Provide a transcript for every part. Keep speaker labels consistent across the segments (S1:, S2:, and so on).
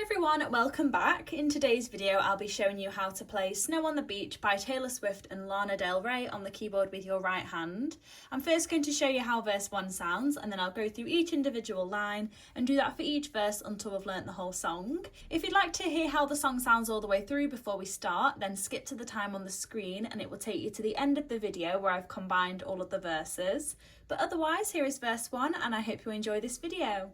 S1: Everyone, welcome back. In today's video I'll be showing you how to play Snow on the Beach by Taylor Swift and Lana Del Rey on the keyboard with your right hand. I'm first going to show you how verse 1 sounds, and then I'll go through each individual line and do that for each verse until we've learnt the whole song. If you'd like to hear how the song sounds all the way through before we start, then skip to the time on the screen and it will take you to the end of the video where I've combined all of the verses. But otherwise, here is verse 1 and I hope you enjoy this video.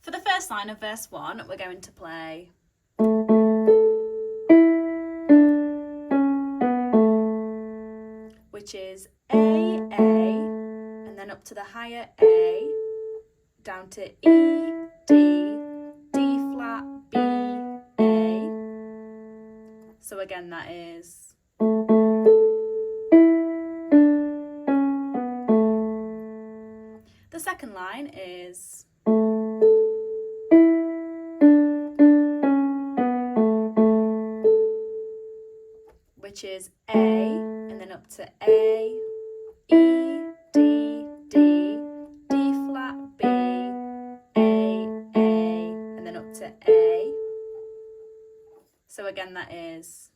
S1: For the first line of verse 1, we're going to play which is A, and then up to the higher A, down to E, D, D flat, B, A. So again that is the second line is which is A, and then up to A, E, D, D, D flat, B, A, and then up to A. So again that is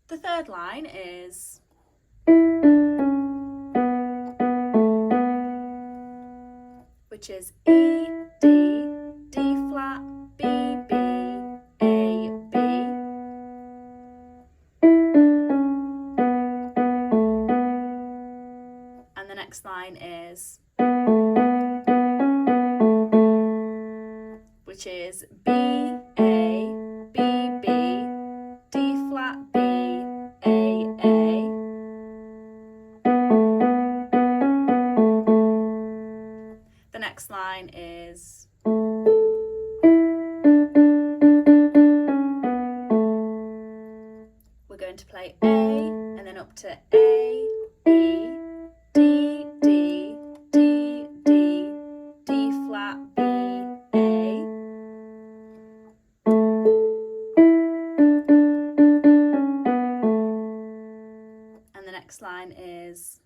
S1: the third line is which is E, D, D flat, B, B, A, B. And the next line is which is B, A, B, B, D flat, B, A, A. The next line is we're going to play A and then up to A, E, D, D, D, D, D flat, B, A. And the next line is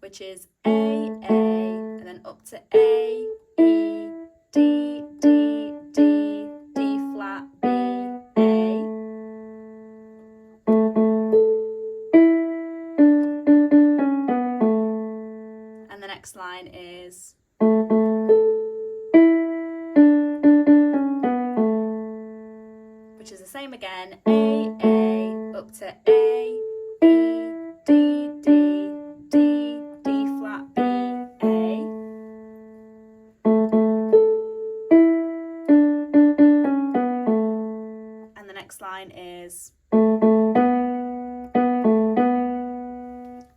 S1: which is A, and then up to A, E, D, D, D, D flat, B, A. And the next line is which is the same again, A, up to A, E, D, D, D, D flat, B, A. And the next line is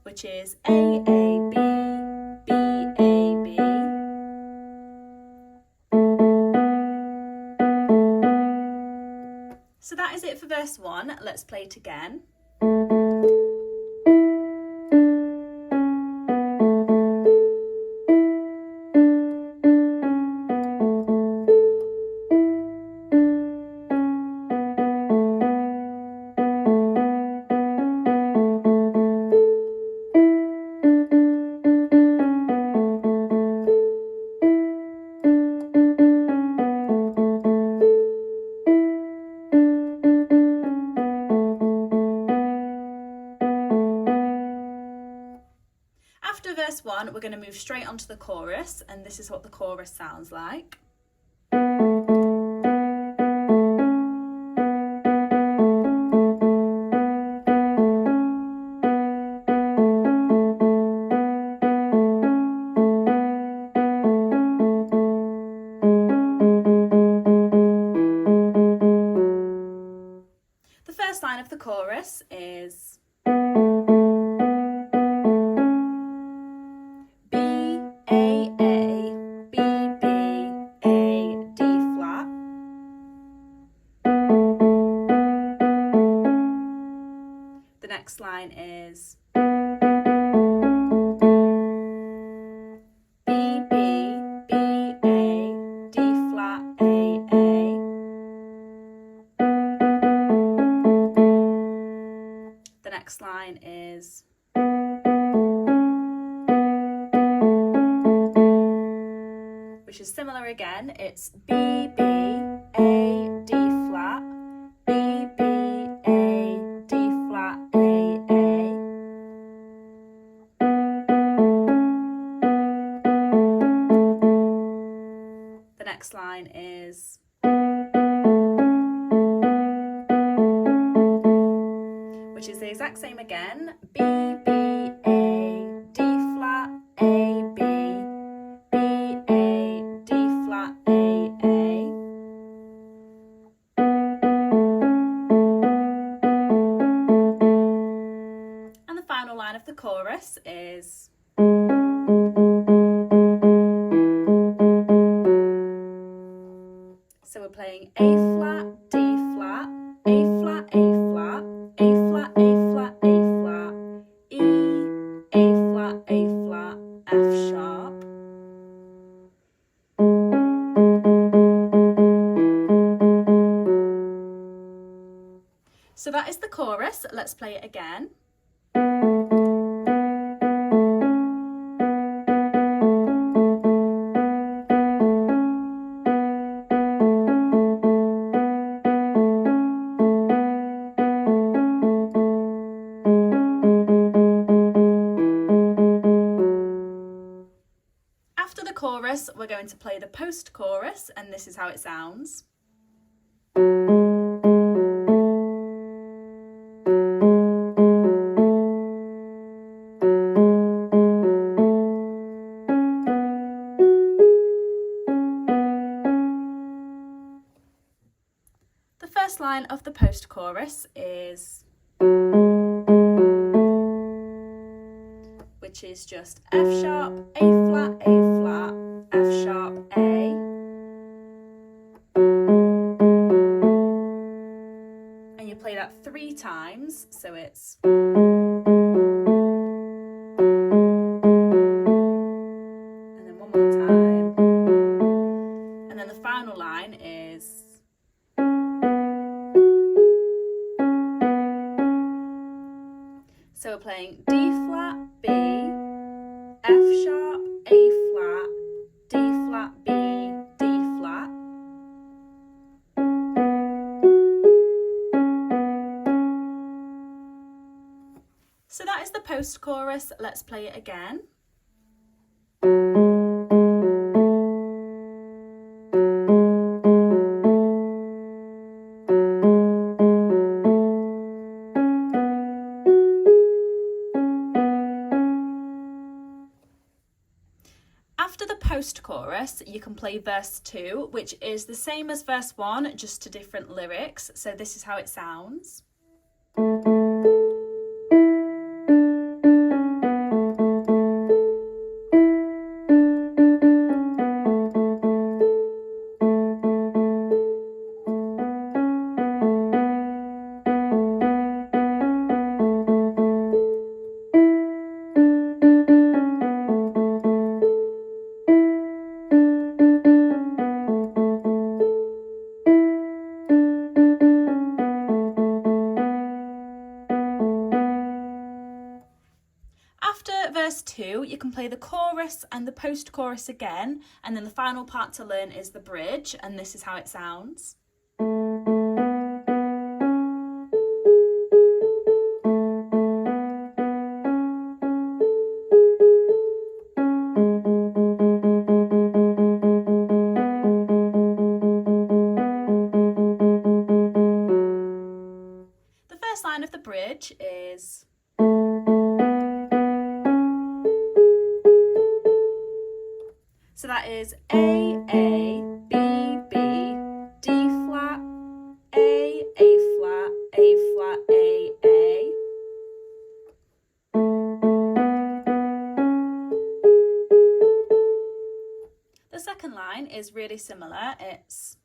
S1: which is A, B, B, A, B. So that is it for verse 1. Let's play it again. After verse 1, we're going to move straight onto the chorus, and this is what the chorus sounds like. line of the chorus is B, A, B, B, A, D flat. The next line is B, B, B, A, D flat, A, A. The next line is which is similar again. It's B, B, A, D flat, B, B, A, D flat, A, A. The next line is which is the exact same again. B, B, A, D flat, A, B, B, A, D flat, A, A. And the final line of the chorus is so we're playing A flat, D flat, A flat, A flat, A flat, A flat, A flat, E, A flat, A flat, F sharp. So that is the chorus. Let's play it again. After the chorus, we're going to play the post-chorus, and this is how it sounds. The first line of the post-chorus is which is just F sharp, A flat, A flat, F sharp, A. And you play that 3 times, so it's and then one more time. And then the final line is so we're playing D flat, B, F sharp, A flat, D flat, B, D flat. So that is the post-chorus. Let's play it again. After the post-chorus, you can play verse 2, which is the same as verse 1, just to different lyrics. So this is how it sounds. After verse 2, you can play the chorus and the post-chorus again, and then the final part to learn is the bridge, and this is how it sounds. The first line of the bridge is so that is A, B, B, D flat, A flat, A flat, A is really similar. It's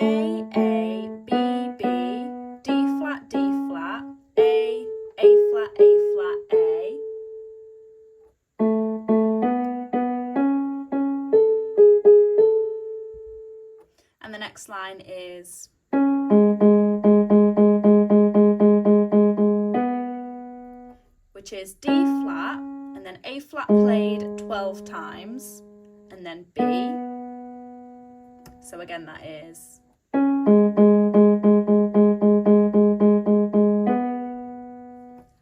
S1: A, B, B, D flat, D flat, A flat, A flat, A. And the next line is which is D flat, and then A flat played 12 times, and then B. So again, that is.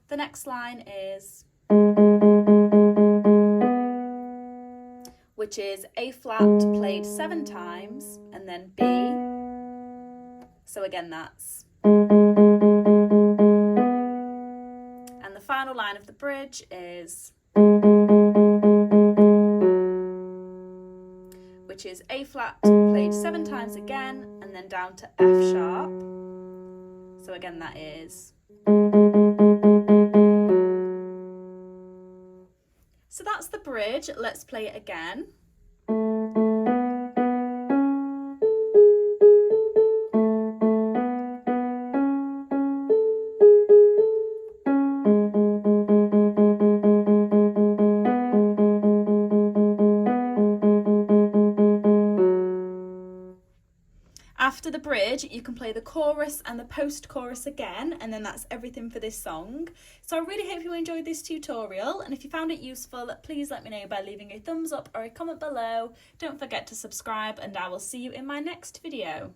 S1: The next line is, which is A flat played 7 times, and then B. So again, that's. And the final line of the bridge is, which is A flat played 7 times again, and then down to F sharp. So again, that is. So that's the bridge. Let's play it again. After the bridge, you can play the chorus and the post-chorus again, and then that's everything for this song. So I really hope you enjoyed this tutorial, and if you found it useful, please let me know by leaving a thumbs up or a comment below. Don't forget to subscribe, and I will see you in my next video.